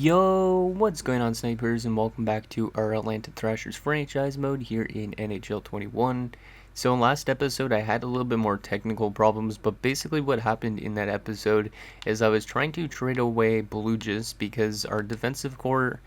Yo, what's going on, snipers, and welcome back to our Atlanta Thrashers franchise mode here in NHL 21. So in last episode, I had a little bit more technical problems, but basically what happened in that episode is I was trying to trade away Bluegis because our defensive core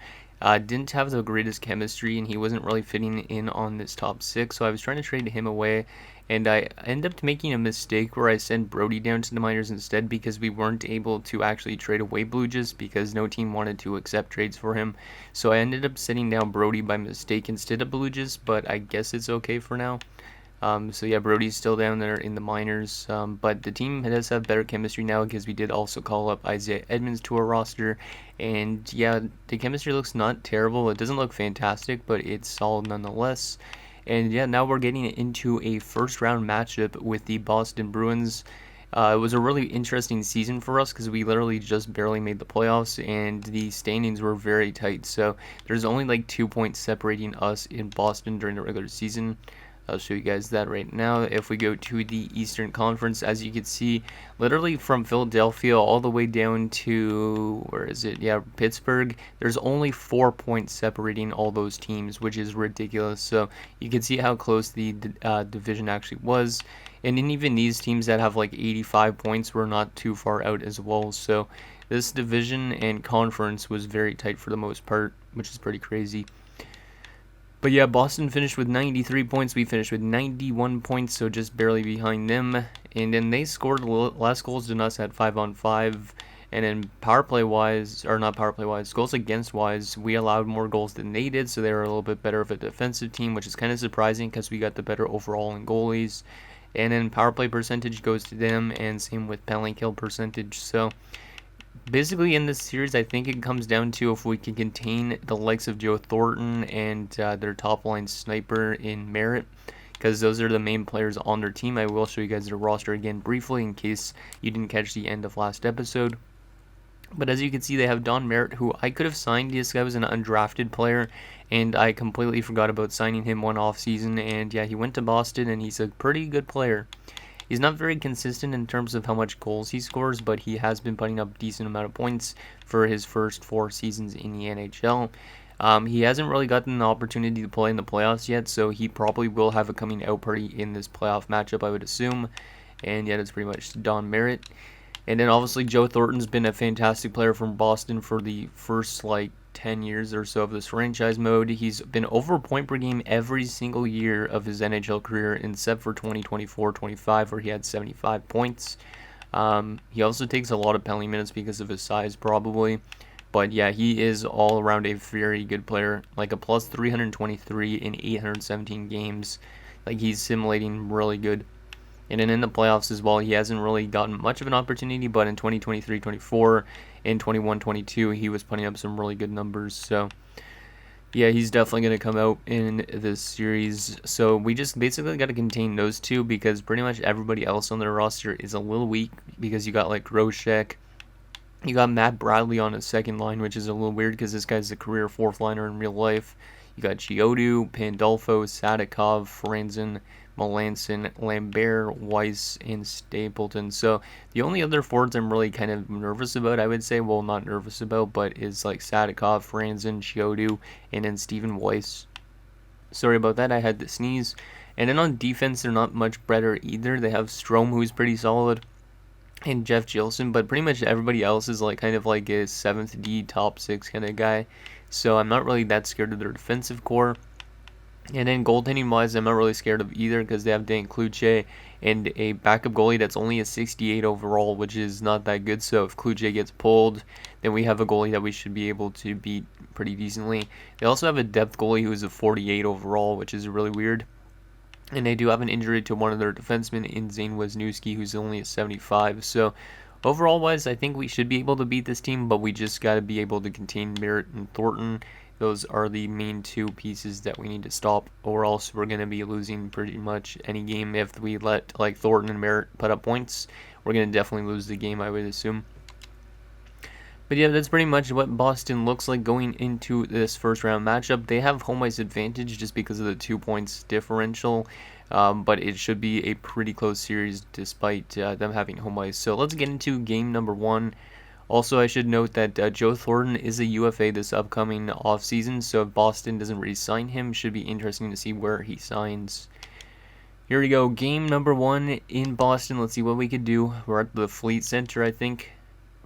didn't have the greatest chemistry, and he wasn't really fitting in on this top six, so I was trying to trade him away. And I ended up making a mistake where I sent Brody down to the minors instead because we weren't able to actually trade away Bluegis because no team wanted to accept trades for him. So I ended up sending down Brody by mistake instead of Bluegis, but I guess it's okay for now. So yeah, Brody's still down there in the minors, but the team does have better chemistry now because we did also call up Isaiah Edmonds to our roster, and yeah, the chemistry looks not terrible. It doesn't look fantastic, but it's solid nonetheless. And yeah, now we're getting into a first round matchup with the Boston Bruins. It was a really interesting season for us because we literally just barely made the playoffs and the standings were very tight. So there's only like 2 points separating us in Boston during the regular season. I'll show you guys that right now. If we go to the Eastern Conference, as you can see, literally from Philadelphia all the way down to, where is it? Yeah, Pittsburgh. There's only 4 points separating all those teams, which is ridiculous. So you can see how close the division actually was. And in even these teams that have like 85 points were not too far out as well. So this division and conference was very tight for the most part, which is pretty crazy. But yeah, Boston finished with 93 points. We finished with 91 points, so just barely behind them. And then they scored less goals than us at 5-on-5. And then power play wise, or not power play wise, goals against wise, we allowed more goals than they did, so they were a little bit better of a defensive team, which is kind of surprising because we got the better overall in goalies. And then power play percentage goes to them, and same with penalty kill percentage. So basically in this series, I think it comes down to if we can contain the likes of Joe Thornton and their top line sniper in Merritt, because those are the main players on their team. I will show you guys their roster again briefly in case you didn't catch the end of last episode. But as you can see, they have Don Merritt, who I could have signed. This guy was an undrafted player, and I completely forgot about signing him one off season. And yeah, he went to Boston, and he's a pretty good player. He's not very consistent in terms of how much goals he scores, but he has been putting up a decent amount of points for his first 4 seasons in the NHL. He hasn't really gotten the opportunity to play in the playoffs yet, so he probably will have a coming out party in this playoff matchup, I would assume. And yeah, that's pretty much Don Merritt. And then obviously Joe Thornton's been a fantastic player from Boston for the first 10 years or so of this franchise mode. He's been over a point per game every single year of his NHL career except for 2024-25 where he had 75 points. He also takes a lot of penalty minutes because of his size probably. But yeah, he is all around a very good player, like a plus 323 in 817 games. Like he's simulating really good. And then in the playoffs as well, he hasn't really gotten much of an opportunity, but in 2023-24 and 21-22, he was putting up some really good numbers. So yeah, he's definitely going to come out in this series. So we just basically got to contain those two because pretty much everybody else on their roster is a little weak because you got like Roshek. You got Matt Bradley on his second line, which is a little weird because this guy's a career fourth liner in real life. You got Chiodu, Pandolfo, Sadikov, Franzen, Melanson, Lambert, Weiss, and Stapleton. So the only other forwards I'm really kind of nervous about, I would say, well, not nervous about, but is like Sadikov, Franzen, Chiodu, and then Stephen Weiss. Sorry about that, I had to sneeze. And then on defense, they're not much better either. They have Strome, who's pretty solid, and Jeff Gilson, but pretty much everybody else is kind of like a 7th D, top 6 kind of guy. So I'm not really that scared of their defensive core. And then goaltending wise, I'm not really scared of either because they have Dan Kluche and a backup goalie that's only a 68 overall, which is not that good. So if Kluche gets pulled, then we have a goalie that we should be able to beat pretty decently. They also have a depth goalie who is a 48 overall, which is really weird. And they do have an injury to one of their defensemen in Zane Wisniewski, who's only a 75. So overall wise, I think we should be able to beat this team, but we just got to be able to contain Merritt and Thornton. Those are the main two pieces that we need to stop, or else we're going to be losing pretty much any game. If we let Thornton and Merritt put up points, we're going to definitely lose the game, I would assume. But yeah, that's pretty much what Boston looks like going into this first round matchup. They have home ice advantage just because of the 2 points differential, but it should be a pretty close series despite them having home ice. So let's get into game number one. Also, I should note that Joe Thornton is a UFA this upcoming offseason, so if Boston doesn't re-sign him, should be interesting to see where he signs. Here we go, game number 1 in Boston. Let's see what we could do. We're at the Fleet Center, I think.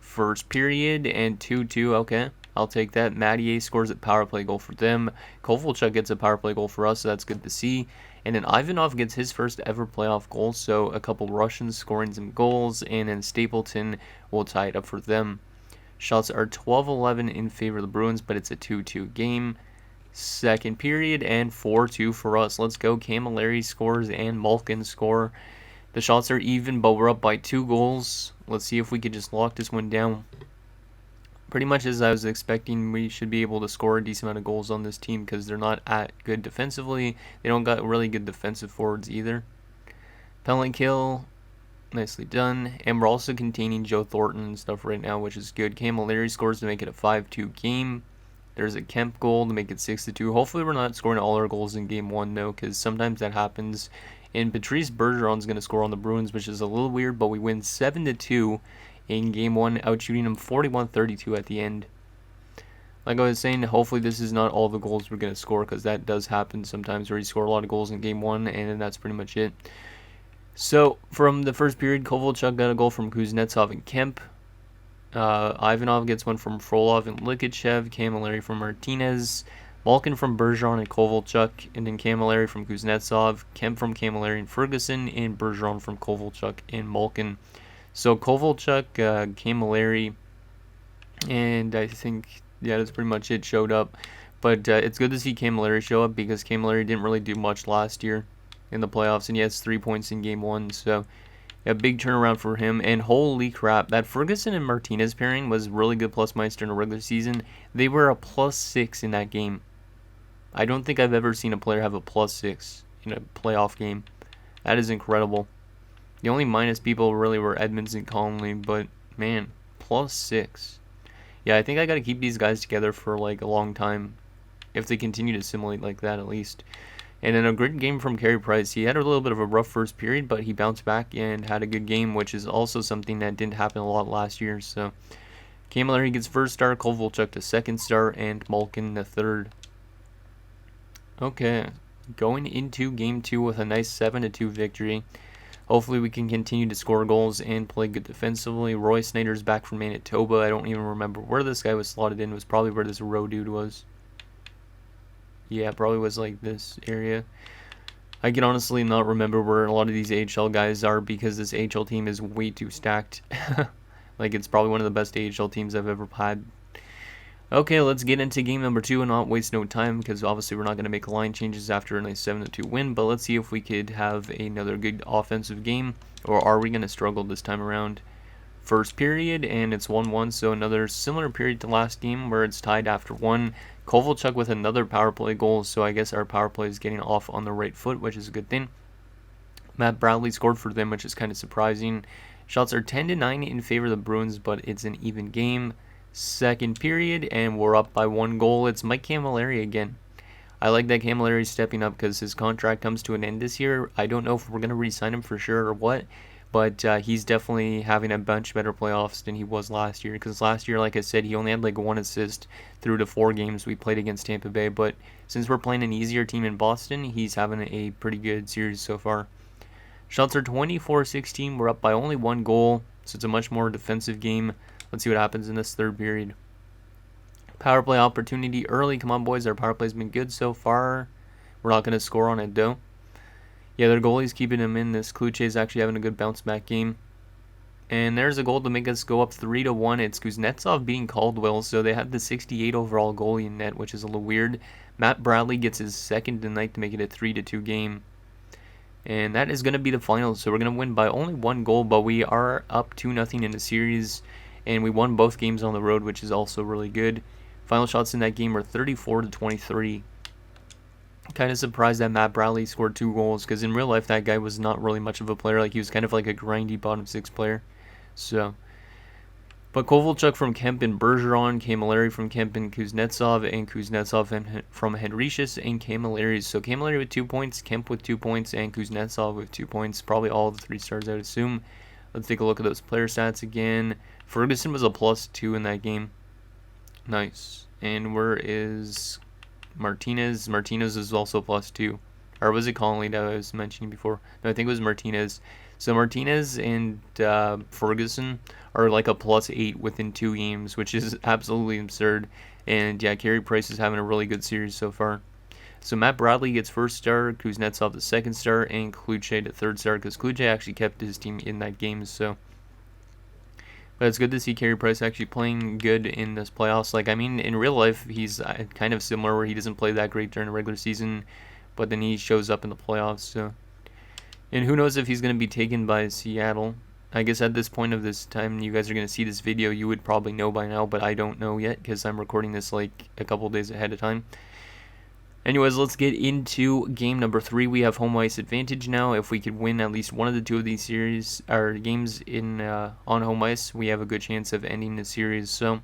First period and 2-2. Okay, I'll take that. Mattier scores a power play goal for them. Kovalchuk gets a power play goal for us, so that's good to see. And then Ivanov gets his first ever playoff goal, so a couple Russians scoring some goals, and then Stapleton will tie it up for them. Shots are 12-11 in favor of the Bruins, but it's a 2-2 game. Second period and 4-2 for us. Let's go. Camilleri scores and Malkin score. The shots are even, but we're up by 2 goals. Let's see if we could just lock this one down. Pretty much as I was expecting, we should be able to score a decent amount of goals on this team because they're not at good defensively. They don't got really good defensive forwards either. Penalty kill, nicely done. And we're also containing Joe Thornton and stuff right now, which is good. Camilleri scores to make it a 5-2 game. There's a Kemp goal to make it 6-2. Hopefully we're not scoring all our goals in game 1 though, because sometimes that happens. And Patrice Bergeron's going to score on the Bruins, which is a little weird, but we win 7-2 in game 1, outshooting them 41-32 at the end. Like I was saying, hopefully this is not all the goals we're going to score, because that does happen sometimes where you score a lot of goals in game 1, and then that's pretty much it. So, from the first period, Kovalchuk got a goal from Kuznetsov and Kemp. Ivanov gets one from Frolov and Likachev, Camilleri from Martinez, Malkin from Bergeron and Kovalchuk, and then Camilleri from Kuznetsov, Kemp from Camilleri and Ferguson, and Bergeron from Kovalchuk and Malkin. So Kovalchuk, Camilleri, and I think, yeah, that's pretty much it, showed up. But it's good to see Camilleri show up because Camilleri didn't really do much last year in the playoffs, and he has 3 points in game 1, so a big turnaround for him. And holy crap, that Ferguson and Martinez pairing was really good plus minus during the regular season. They were a +6 in that game. I don't think I've ever seen a player have a +6 in a playoff game. That is incredible. The only minus people really were Edmonds and Conley, but man, +6. Yeah, I think I got to keep these guys together for like a long time if they continue to simulate like that at least. And then a great game from Carey Price. He had a little bit of a rough first period, but he bounced back and had a good game, which is also something that didn't happen a lot last year. So Camilleri gets first star, Kovalchuk the second star, and Malkin the third. Okay, going into game 2 with a nice 7-2 victory. Hopefully we can continue to score goals and play good defensively. Roy Snyder's back from Manitoba. I don't even remember where this guy was slotted in. It was probably where this row dude was. Yeah, probably was like this area. I can honestly not remember where a lot of these AHL guys are because this AHL team is way too stacked. Like, it's probably one of the best AHL teams I've ever had. Okay, let's get into game number 2 and not waste no time because obviously we're not going to make line changes after a nice 7-2 win, but let's see if we could have another good offensive game, or are we going to struggle this time around. First period, and it's 1-1, so another similar period to last game where it's tied after 1. Kovalchuk with another power play goal, so I guess our power play is getting off on the right foot, which is a good thing. Matt Bradley scored for them, which is kind of surprising. Shots are 10-9 in favor of the Bruins, but it's an even game. Second period, and we're up by 1 goal. It's Mike Camilleri again. I like that Camilleri is stepping up because his contract comes to an end this year. I don't know if we're going to re-sign him for sure or what, but he's definitely having a bunch better playoffs than he was last year, because last year, like I said, he only had like 1 assist through the 4 games we played against Tampa Bay, but since we're playing an easier team in Boston, he's having a pretty good series so far. Shots are 24-16. We're up by only 1 goal, so it's a much more defensive game. Let's see what happens in this third period. Power play opportunity early. Come on, boys. Our power play's been good so far. We're not going to score on it, though. Yeah, their goalie's keeping him in. This Kluche's actually having a good bounce-back game. And there's a goal to make us go up 3-1. It's Kuznetsov beating Caldwell, so they have the 68 overall goalie in net, which is a little weird. Matt Bradley gets his second tonight to make it a 3-2 game. And that is going to be the final, so we're going to win by only 1 goal, but we are up 2-0 in the series. And we won both games on the road, which is also really good. Final shots in that game were 34-23. Kind of surprised that Matt Bradley scored 2 goals, because in real life that guy was not really much of a player. Like, he was kind of like a grindy bottom 6 player. So, but Kovalchuk from Kemp and Bergeron, Camilleri from Kemp and Kuznetsov from Henricius and Camilleri. So Camilleri with 2 points, Kemp with 2 points, and Kuznetsov with 2 points. Probably all of the 3 stars, I would assume. Let's take a look at those player stats again. Ferguson was a +2 in that game. Nice. And where is Martinez? Martinez is also +2. Or was it Conley that I was mentioning before? No, I think it was Martinez. So Martinez and Ferguson are like a +8 within 2 games, which is absolutely absurd. And yeah, Carey Price is having a really good series so far. So Matt Bradley gets first star, Kuznetsov the second star, and Kluche the third star, because Kluche actually kept his team in that game. So, but it's good to see Carey Price actually playing good in this playoffs. Like, I mean, in real life, he's kind of similar, where he doesn't play that great during the regular season, but then he shows up in the playoffs. So, and who knows if he's going to be taken by Seattle. I guess at this point of this time, you guys are going to see this video, you would probably know by now, but I don't know yet, because I'm recording this like a couple days ahead of time. Anyways, let's get into game number 3. We have home ice advantage now. If we could win at least one of the 2 of these series or games in on home ice, we have a good chance of ending the series. So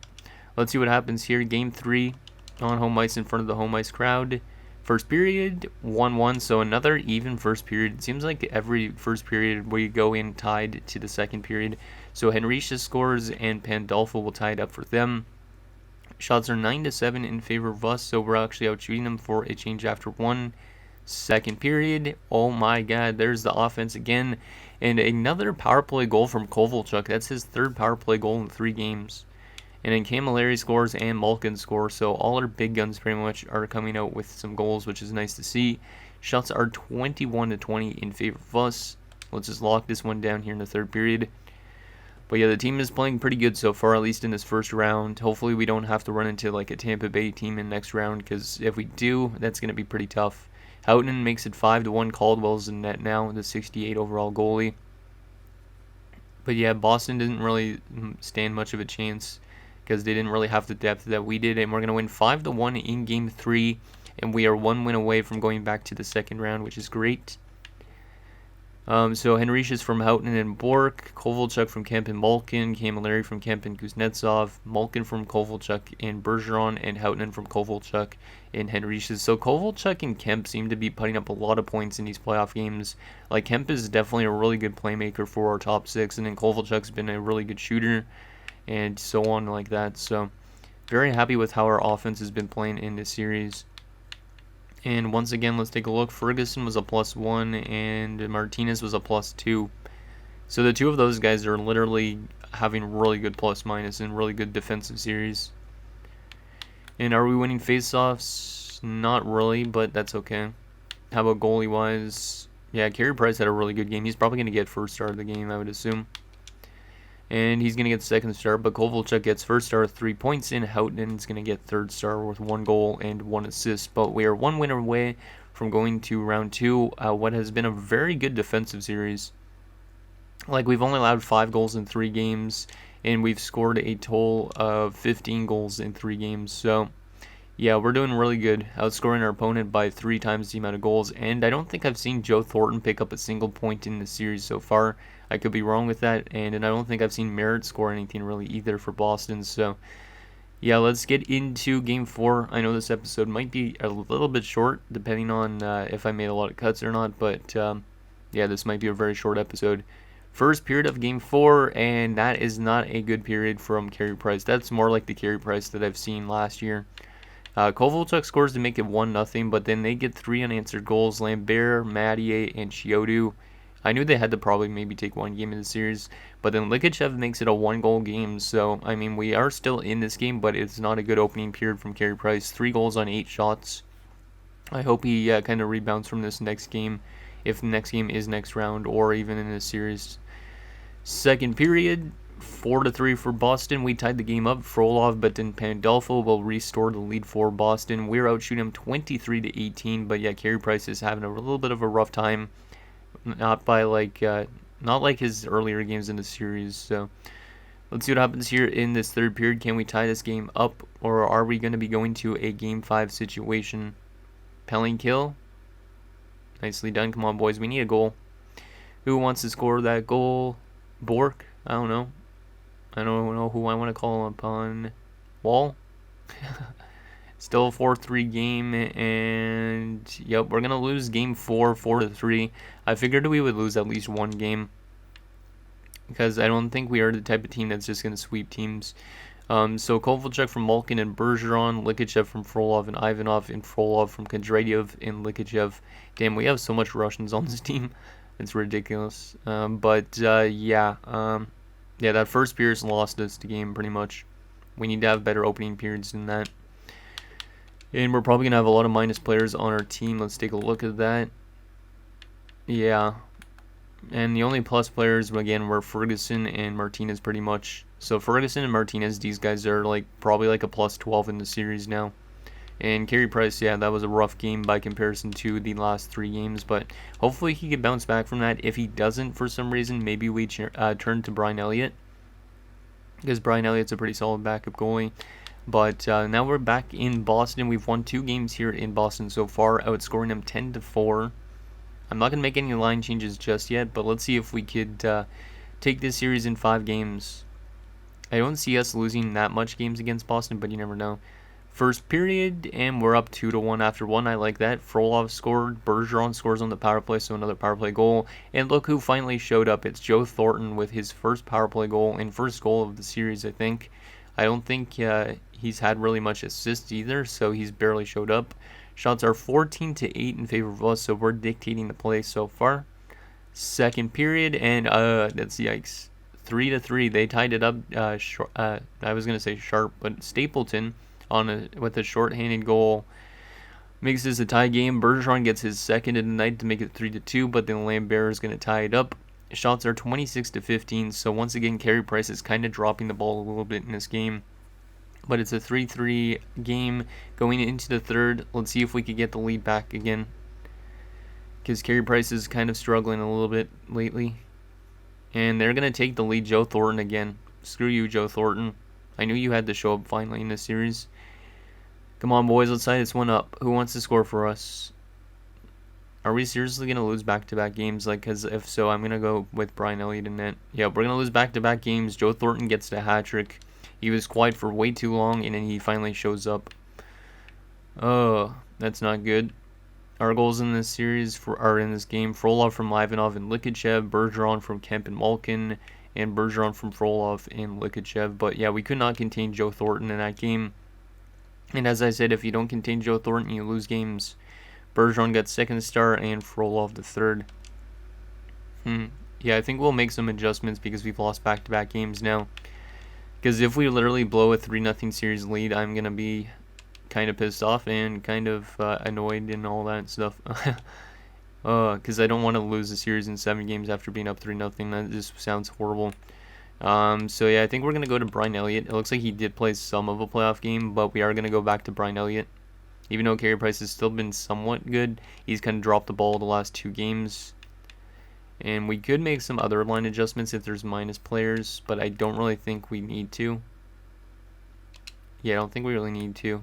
let's see what happens here. Game 3 on home ice in front of the home ice crowd. First period, 1-1, so another even first period. It seems like every first period we go in tied to the second period. So Henriques scores and Pandolfo will tie it up for them. Shots are 9-7 in favor of us, so we're actually out shooting them for a change after 1 second period. Oh my god, there's the offense again. And another power play goal from Kovalchuk. That's his 3rd power play goal in 3 games. And then Camilleri scores and Malkin scores, so all our big guns pretty much are coming out with some goals, which is nice to see. Shots are 21-20 in favor of us. Let's just lock this one down here in the 3rd period. But yeah, the team is playing pretty good so far, at least in this first round. Hopefully we don't have to run into like a Tampa Bay team in the next round, because if we do, that's going to be pretty tough. Houghton makes it 5-1. Caldwell's in net now, the 68 overall goalie. But yeah, Boston didn't really stand much of a chance, because they didn't really have the depth that we did. And we're going to win 5-1 in game 3. And we are 1 win away from going back to the second round, which is great. So Henriques from Houghton and Bork, Kovalchuk from Kemp and Malkin, Camilleri from Kemp and Kuznetsov, Malkin from Kovalchuk and Bergeron, and Houghton from Kovalchuk and Henriques. So Kovalchuk and Kemp seem to be putting up a lot of points in these playoff games. Like, Kemp is definitely a really good playmaker for our top 6, and then Kovalchuk's been a really good shooter, and so on like that. So very happy with how our offense has been playing in this series. And once again, let's take a look. Ferguson was a +1 and Martinez was a +2. So the 2 of those guys are literally having really good plus-minus and really good defensive series. And are we winning face-offs? Not really, but that's okay. How about goalie-wise? Yeah, Carey Price had a really good game. He's probably going to get first star of the game, I would assume. And he's going to get second star, but Kovalchuk gets first star with 3 points, and Houghton's going to get third star with 1 goal and 1 assist. But we are 1 win away from going to round 2, what has been a very good defensive series. Like, we've only allowed 5 goals in 3 games, and we've scored a total of 15 goals in 3 games. So, yeah, we're doing really good, outscoring our opponent by 3 times the amount of goals. And I don't think I've seen Joe Thornton pick up a single point in the series so far. I could be wrong with that, and I don't think I've seen Merritt score anything really either for Boston. So, yeah, let's get into Game 4. I know this episode might be a little bit short, depending on if I made a lot of cuts or not, but yeah, this might be a very short episode. First period of Game 4, and that is not a good period from Carey Price. That's more like the Carey Price that I've seen last year. Kovalchuk scores to make it 1-0, but then they get 3 unanswered goals. Lambert, Mattier, and Chiodu. I knew they had to probably maybe take 1 game in the series, but then Likachev makes it a 1-goal game. So, I mean, we are still in this game, but it's not a good opening period from Carey Price. 3 goals on 8 shots. I hope he kind of rebounds from this next game, if the next game is next round, or even in this series. Second period, 4-3 for Boston. We tied the game up, Frolov, but then Pandolfo will restore the lead for Boston. We're out shooting him 23-18, but yeah, Carey Price is having a little bit of a rough time. Not like his earlier games in the series. So let's see what happens here in this third period. Can we tie this game up, or are we going to be going to a Game 5 situation? Pelling kill. Nicely done. Come on, boys. We need a goal. Who wants to score that goal? Bork? I don't know. I don't know who I want to call upon. Wall? Still a 4-3 game, and yep, we're going to lose Game 4, 4-3. I figured we would lose at least 1 game. because I don't think we are the type of team that's just going to sweep teams. So Kovalchuk from Malkin and Bergeron, Likachev from Frolov and Ivanov, and Frolov from Kondratyov and Likachev. Damn, we have so much Russians on this team. It's ridiculous. Yeah, that first period lost us the game pretty much. We need to have better opening periods than that. And we're probably going to have a lot of minus players on our team. Let's take a look at that. Yeah. And the only plus players, again, were Ferguson and Martinez pretty much. So Ferguson and Martinez, these guys are probably a plus 12 in the series now. And Carey Price, yeah, that was a rough game by comparison to the last 3 games. But hopefully he can bounce back from that. If he doesn't for some reason, maybe we turn to Brian Elliott. Because Brian Elliott's a pretty solid backup goalie. But now we're back in Boston. We've won 2 games here in Boston so far, outscoring them 10-4. I'm not going to make any line changes just yet, but let's see if we could take this series in 5 games. I don't see us losing that much games against Boston, but you never know. First period, and we're up 2-1 after 1. I like that. Frolov scored. Bergeron scores on the power play, so another power play goal. And look who finally showed up. It's Joe Thornton with his first power play goal and first goal of the series, I think. I don't think he's had really much assists either, so he's barely showed up. Shots are 14-8 in favor of us, so we're dictating the play so far. Second period, and that's yikes. 3-3. They tied it up. I was gonna say Sharp, but Stapleton with a short-handed goal makes this a tie game. Bergeron gets his second of the night to make it 3-2, but then Lambert is gonna tie it up. Shots are 26-15. So once again, Carey Price is kind of dropping the ball a little bit in this game. But it's a 3-3 game going into the third. Let's see if we could get the lead back again, because Carey Price is kind of struggling a little bit lately. And they're going to take the lead. Joe Thornton again. Screw you, Joe Thornton. I knew you had to show up finally in this series. Come on, boys. Let's tie this one up. Who wants to score for us? Are we seriously going to lose back-to-back games? Because if so, I'm going to go with Brian Elliott in net. Yeah, we're going to lose back-to-back games. Joe Thornton gets the hat trick. He was quiet for way too long, and then he finally shows up. Oh, that's not good. Our goals in this series are in this game: Frolov from Ivanov and Likachev, Bergeron from Kemp and Malkin, and Bergeron from Frolov and Likachev. But yeah, we could not contain Joe Thornton in that game. And as I said, if you don't contain Joe Thornton, you lose games. Bergeron got second star and Frolov the third. Yeah, I think we'll make some adjustments because we've lost back-to-back games now. Because if we literally blow a 3-0 series lead, I'm going to be kind of pissed off and kind of annoyed and all that stuff. Because I don't want to lose the series in 7 games after being up 3-0. That just sounds horrible. So yeah, I think we're going to go to Brian Elliott. It looks like he did play some of a playoff game, but we are going to go back to Brian Elliott. Even though Carey Price has still been somewhat good, he's kind of dropped the ball the last 2 games. And we could make some other line adjustments if there's minus players, but I don't really think we need to. Yeah, I don't think we really need to.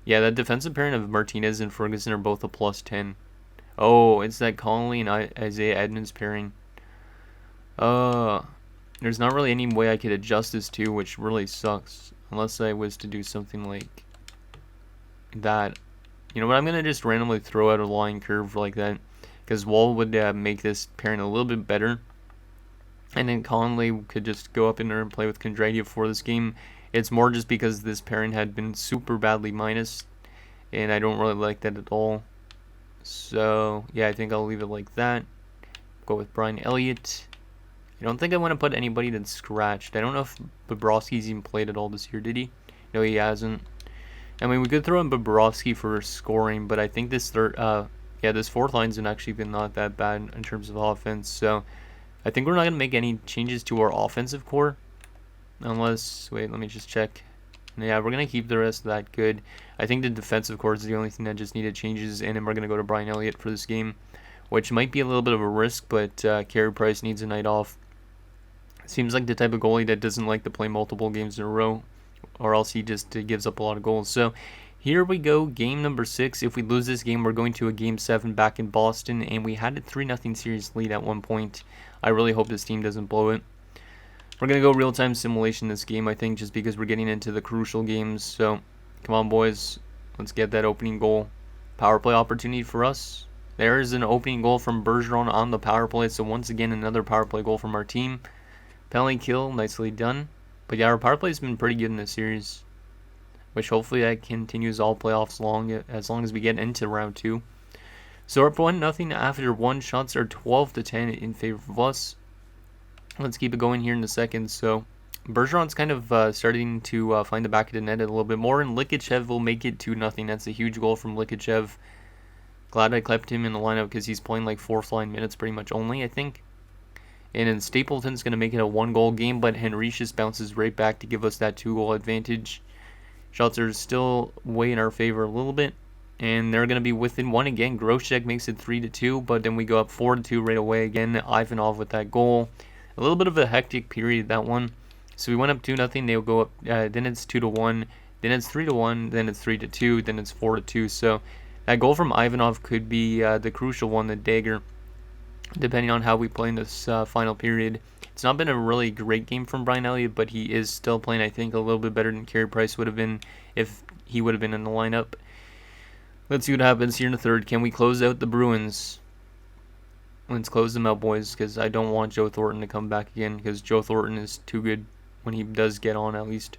Yeah, that defensive pairing of Martinez and Ferguson are both a plus 10. Oh, it's that Connolly and Isaiah Edmonds pairing. There's not really any way I could adjust this to, which really sucks. Unless I was to do something like that. You know what, I'm going to just randomly throw out a line curve like that, because Wall would make this pairing a little bit better. And then Conley could just go up in there and play with Kondratyov for this game. It's more just because this pairing had been super badly minus, and I don't really like that at all. So, yeah, I think I'll leave it like that. Go with Brian Elliott. I don't think I want to put anybody that's scratched. I don't know if Bobrovsky's even played at all this year, did he? No, he hasn't. I mean, we could throw in Bobrovsky for scoring, but I think this this fourth line's actually been not that bad in terms of offense. So I think we're not going to make any changes to our offensive core. Unless, wait, let me just check. Yeah, we're going to keep the rest of that good. I think the defensive core is the only thing that just needed changes, and then we're going to go to Brian Elliott for this game, which might be a little bit of a risk, but Carey Price needs a night off. Seems like the type of goalie that doesn't like to play multiple games in a row, or else he just gives up a lot of goals. So here we go, game number 6. If we lose this game, we're going to a game 7 back in Boston, and we had a 3-0 series lead at one point. I really hope this team doesn't blow it. We're going to go real-time simulation this game, I think, just because we're getting into the crucial games. So come on, boys. Let's get that opening goal. Power play opportunity for us. There is an opening goal from Bergeron on the power play, so once again another power play goal from our team. Penalty kill, nicely done. But yeah, our power play has been pretty good in this series, which hopefully that continues all playoffs as long as we get into round 2. So we're up 1-0 after 1. Shots are 12-10 in favor of us. Let's keep it going here in a second. So Bergeron's kind of starting to find the back of the net a little bit more, and Likachev will make it 2-0. That's a huge goal from Likachev. Glad I kept him in the lineup because he's playing like 4th-line minutes pretty much only, I think. And then Stapleton's going to make it a 1-goal game, but Henrichus bounces right back to give us that 2-goal advantage. Shots are still way in our favor a little bit, and they're going to be within 1 again. Groshek makes it 3-2, but then we go up 4-2 right away again. Ivanov with that goal. A little bit of a hectic period, that one. So we went up 2-0. They'll go up. Then it's 2-1. Then it's 3-1. Then it's 3-2. Then it's 4-2. So that goal from Ivanov could be the crucial one, the dagger, depending on how we play in this final period. It's not been a really great game from Brian Elliott, but he is still playing, I think, a little bit better than Carey Price would have been if he would have been in the lineup. Let's see what happens here in the third. Can we close out the Bruins? Let's close them out, boys, because I don't want Joe Thornton to come back again, because Joe Thornton is too good when he does get on, at least.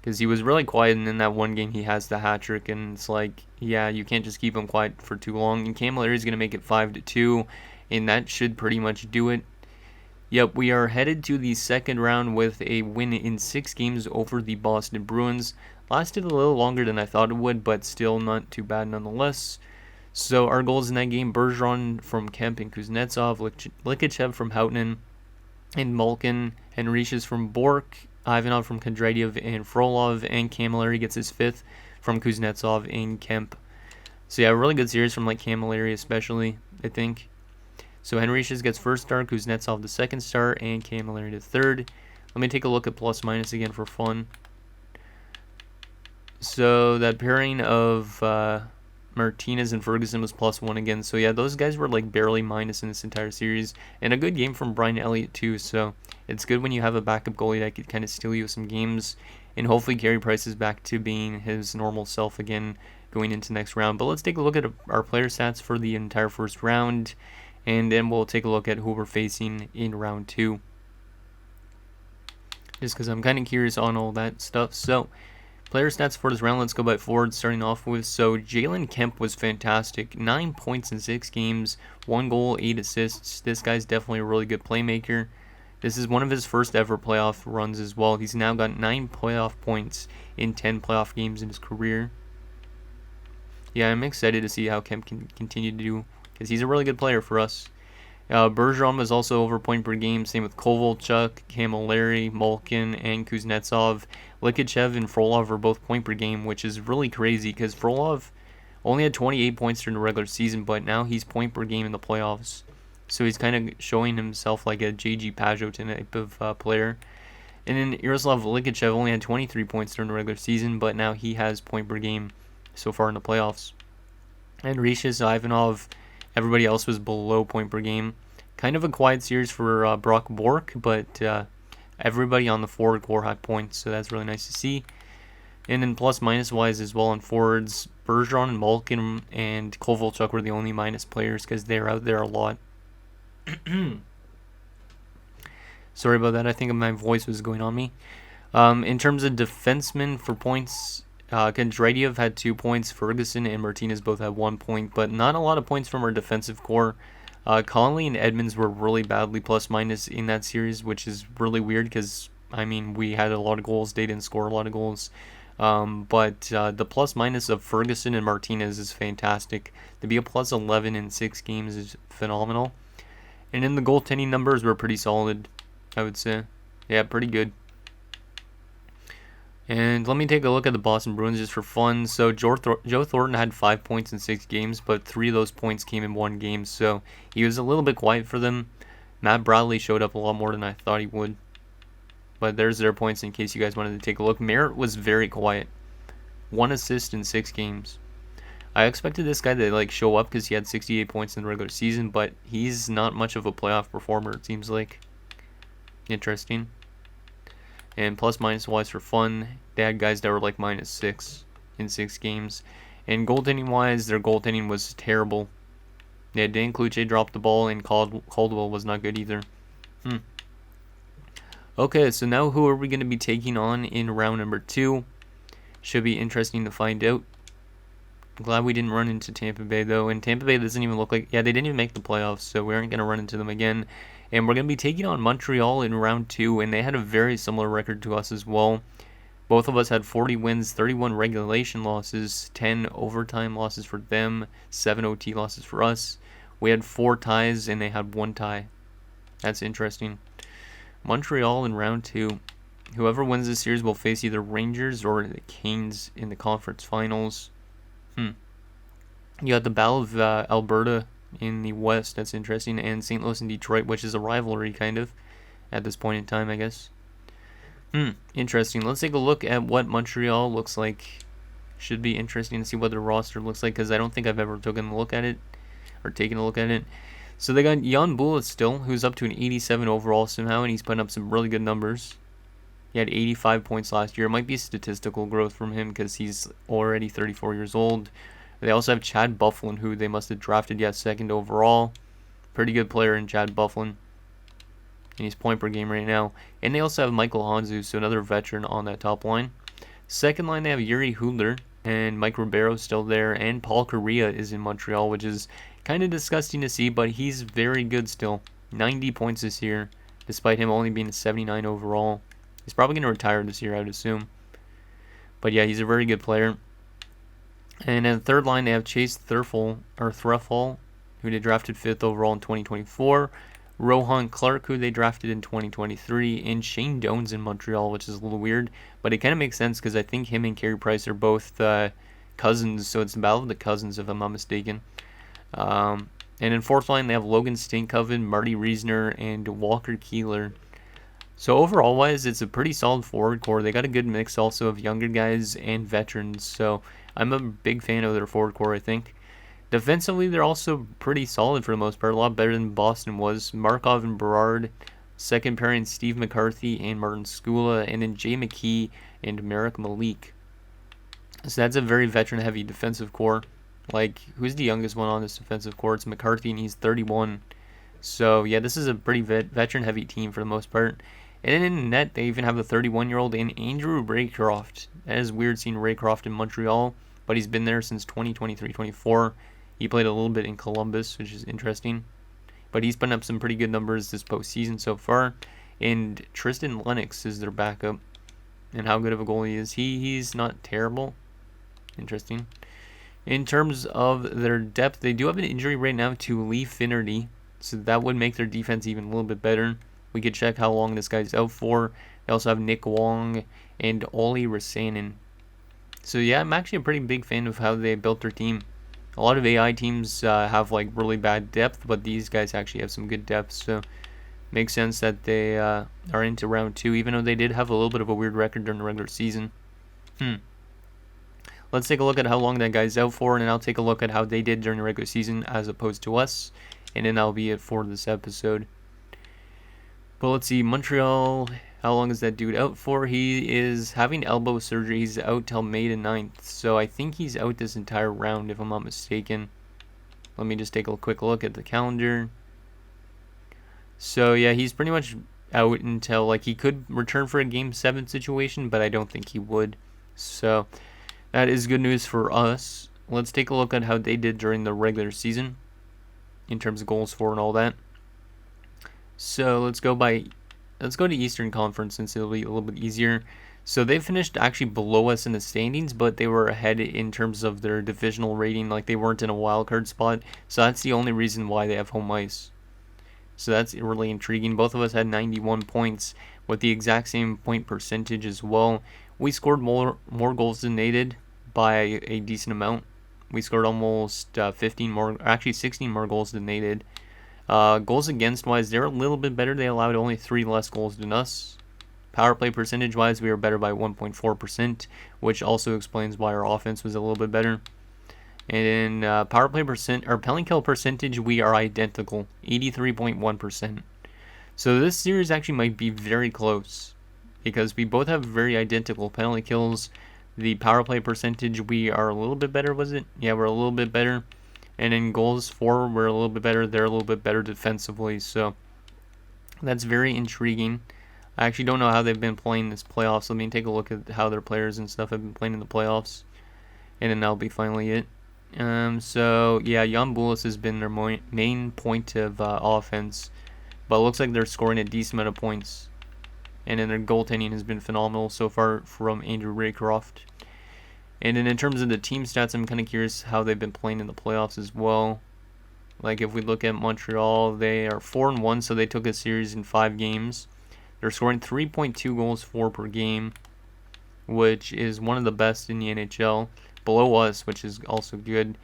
Because he was really quiet, and in that one game he has the hat trick, and it's like, yeah, you can't just keep him quiet for too long. And Camilleri is going to make it 5-2, and that should pretty much do it. Yep, we are headed to the second round with a win in 6 games over the Boston Bruins. Lasted a little longer than I thought it would, but still not too bad nonetheless. So our goals in that game: Bergeron from Kemp and Kuznetsov, Likachev from Houghton and Malkin, Henrichus from Bork, Ivanov from Kondratyev and Frolov, and Camilleri gets his 5th from Kuznetsov and Kemp. So yeah, a really good series from like Camilleri especially, I think. So Henrichus gets 1st star, Kuznetsov the 2nd star, and Camilleri the 3rd. Let me take a look at plus minus again for fun. So that pairing of Martinez and Ferguson was +1 again. So yeah, those guys were like barely minus in this entire series. And a good game from Brian Elliott too. So it's good when you have a backup goalie that could kind of steal you some games. And hopefully Carey Price is back to being his normal self again going into next round. But let's take a look at our player stats for the entire first round. And then we'll take a look at who we're facing in round 2. Just because I'm kind of curious on all that stuff. So player stats for this round, let's go by forward, starting off with. So Jalen Kemp was fantastic. 9 points in 6 games, 1 goal, 8 assists. This guy's definitely a really good playmaker. This is one of his first ever playoff runs as well. He's now got 9 playoff points in 10 playoff games in his career. Yeah, I'm excited to see how Kemp can continue to do, because he's a really good player for us. Bergeron was also over point per game. Same with Kovalchuk, Camilleri, Malkin, and Kuznetsov. Likachev and Frolov are both point per game, which is really crazy because Frolov only had 28 points during the regular season, but now he's point per game in the playoffs. So he's kind of showing himself like a JG Pageau type of player. And then Yaroslav Likachev only had 23 points during the regular season, but now he has point per game so far in the playoffs. And Henrichus, Ivanov, everybody else was below point per game. Kind of a quiet series for Brock Bork, but everybody on the forward core had points, so that's really nice to see. And then plus minus wise as well on forwards, Bergeron and Malkin and Kovalchuk were the only minus players because they're out there a lot. Sorry about that. I think my voice was going on me. In terms of defensemen for points, Kondratyev had 2 points. Ferguson and Martinez both had 1 point, but not a lot of points from our defensive core. Conley and Edmonds were really badly plus minus in that series, which is really weird because, I mean, we had a lot of goals. They didn't score a lot of goals. But the plus minus of Ferguson and Martinez is fantastic. To be a plus 11 in 6 games is phenomenal. And then the goaltending numbers were pretty solid, I would say. Yeah, pretty good. And let me take a look at the Boston Bruins just for fun. So Joe Thornton had 5 points in 6 games, but 3 of those points came in 1 game. So he was a little bit quiet for them. Matt Bradley showed up a lot more than I thought he would. But there's their points in case you guys wanted to take a look. Merritt was very quiet. 1 assist in 6 games. I expected this guy to show up because he had 68 points in the regular season, but he's not much of a playoff performer, it seems like. Interesting. And plus minus wise for fun, they had guys that were like -6 in 6 games. And goaltending wise, their goaltending was terrible. Yeah, Dan Kluche dropped the ball, and Caldwell was not good either. Okay, so now who are we going to be taking on in round number 2? Should be interesting to find out. I'm glad we didn't run into Tampa Bay, though. And Tampa Bay doesn't even look like... Yeah, they didn't even make the playoffs, so we aren't going to run into them again. And we're going to be taking on Montreal in round 2, and they had a very similar record to us as well. Both of us had 40 wins, 31 regulation losses, 10 overtime losses for them, 7 OT losses for us. We had 4 ties, and they had 1 tie. That's interesting. Montreal in round 2. Whoever wins this series will face either Rangers or the Canes in the conference finals. You got the Battle of Alberta in the West. That's interesting. And St. Louis and Detroit, which is a rivalry, kind of, at this point in time, I guess. Interesting. Let's take a look at what Montreal looks like. Should be interesting to see what their roster looks like, because I don't think I've ever taken a look at it. So they got Jan Bullet still, who's up to an 87 overall somehow, and he's putting up some really good numbers. He had 85 points last year. It might be statistical growth from him because he's already 34 years old. They also have Chad Bufflin, who they must have drafted yet second overall. Pretty good player in Chad Bufflin. And he's point per game right now. And they also have Michael Hanzu, so another veteran on that top line. Second line, they have Yuri Hudler, and Mike Ribeiro's still there, and Paul Correa is in Montreal, which is kind of disgusting to see, but he's very good still. 90 points this year, despite him only being a 79 overall. He's probably going to retire this year, I would assume. But yeah, he's a very good player. And in the third line, they have Chase Thurfall, who they drafted 5th overall in 2024. Rohan Clark, who they drafted in 2023. And Shane Doan's in Montreal, which is a little weird. But it kind of makes sense because I think him and Carey Price are both cousins. So it's the battle of the cousins, if I'm not mistaken. And in fourth line, they have Logan Stankoven, Marty Reisner, and Walker Keeler. So overall-wise, it's a pretty solid forward core. They got a good mix also of younger guys and veterans. So I'm a big fan of their forward core, I think. Defensively, they're also pretty solid for the most part. A lot better than Boston was. Markov and Berard. Second pairing, Steve McCarthy and Martin Skula. And then Jay McKee and Merrick Malik. So that's a very veteran-heavy defensive core. Like, who's the youngest one on this defensive core? It's McCarthy, and he's 31. So, yeah, this is a pretty veteran-heavy team for the most part. And then in net, they even have the 31-year-old and Andrew Raycroft. That is weird seeing Raycroft in Montreal, but he's been there since 2023-24. He played a little bit in Columbus, which is interesting. But he's putting up some pretty good numbers this postseason so far. And Tristan Lennox is their backup. And how good of a goalie is he? He's not terrible. Interesting. In terms of their depth, they do have an injury right now to Lee Finnerty. So that would make their defense even a little bit better. We could check how long this guy's out for. They also have Nick Wong and Olli Rasanen. So yeah, I'm actually a pretty big fan of how they built their team. A lot of AI teams have like really bad depth, but these guys actually have some good depth. So makes sense that they are into round 2, even though they did have a little bit of a weird record during the regular season. Let's take a look at how long that guy's out for, and then I'll take a look at how they did during the regular season as opposed to us. And then that'll be it for this episode. But let's see, Montreal, how long is that dude out for? He is having elbow surgery. He's out till May the 9th. So I think he's out this entire round, if I'm not mistaken. Let me just take a quick look at the calendar. So yeah, he's pretty much out until, like, he could return for a Game 7 situation, but I don't think he would. So that is good news for us. Let's take a look at how they did during the regular season in terms of goals for and all that. So let's go to Eastern Conference since it'll be a little bit easier. So they finished actually below us in the standings, but they were ahead in terms of their divisional rating. Like, they weren't in a wild card spot. So that's the only reason why they have home ice. So that's really intriguing. Both of us had 91 points with the exact same point percentage as well. We scored more goals than they did by a decent amount. We scored almost 16 more goals than they did. Goals against wise, they're a little bit better. They allowed only 3 less goals than us. Power play percentage wise, we were better by 1.4%, which also explains why our offense was a little bit better. And in power play or penalty kill percentage, we are identical, 83.1%. So this series actually might be very close because we both have very identical penalty kills. The power play percentage, we are a little bit better, was it? Yeah, we're a little bit better. And in goals for, we're a little bit better. They're a little bit better defensively. So that's very intriguing. I actually don't know how they've been playing this playoffs. Let me take a look at how their players and stuff have been playing in the playoffs. And then that'll be finally it. So, yeah, Jan Bulis has been their main point of offense. But it looks like they're scoring a decent amount of points. And then their goaltending has been phenomenal so far from Andrew Raycroft. And then in terms of the team stats, I'm kind of curious how they've been playing in the playoffs as well. Like if we look at Montreal, they are 4-1, so they took a series in 5 games. They're scoring 3.2 goals for per game, which is one of the best in the NHL. Below us, which is also good.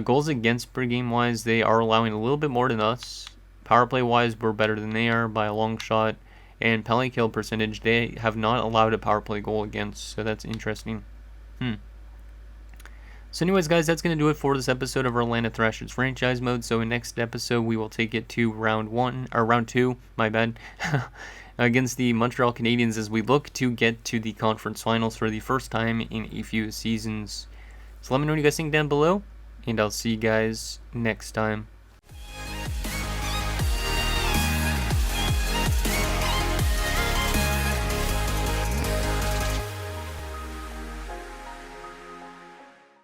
Goals against per game wise, they are allowing a little bit more than us. Power play wise, we're better than they are by a long shot. And penalty kill percentage, they have not allowed a power play goal against, so that's interesting. So anyways, guys, that's going to do it for this episode of our Atlanta Thrashers franchise mode. So in next episode, we will take it to round 2, my bad, against the Montreal Canadiens as we look to get to the conference finals for the first time in a few seasons. So let me know what you guys think down below, and I'll see you guys next time.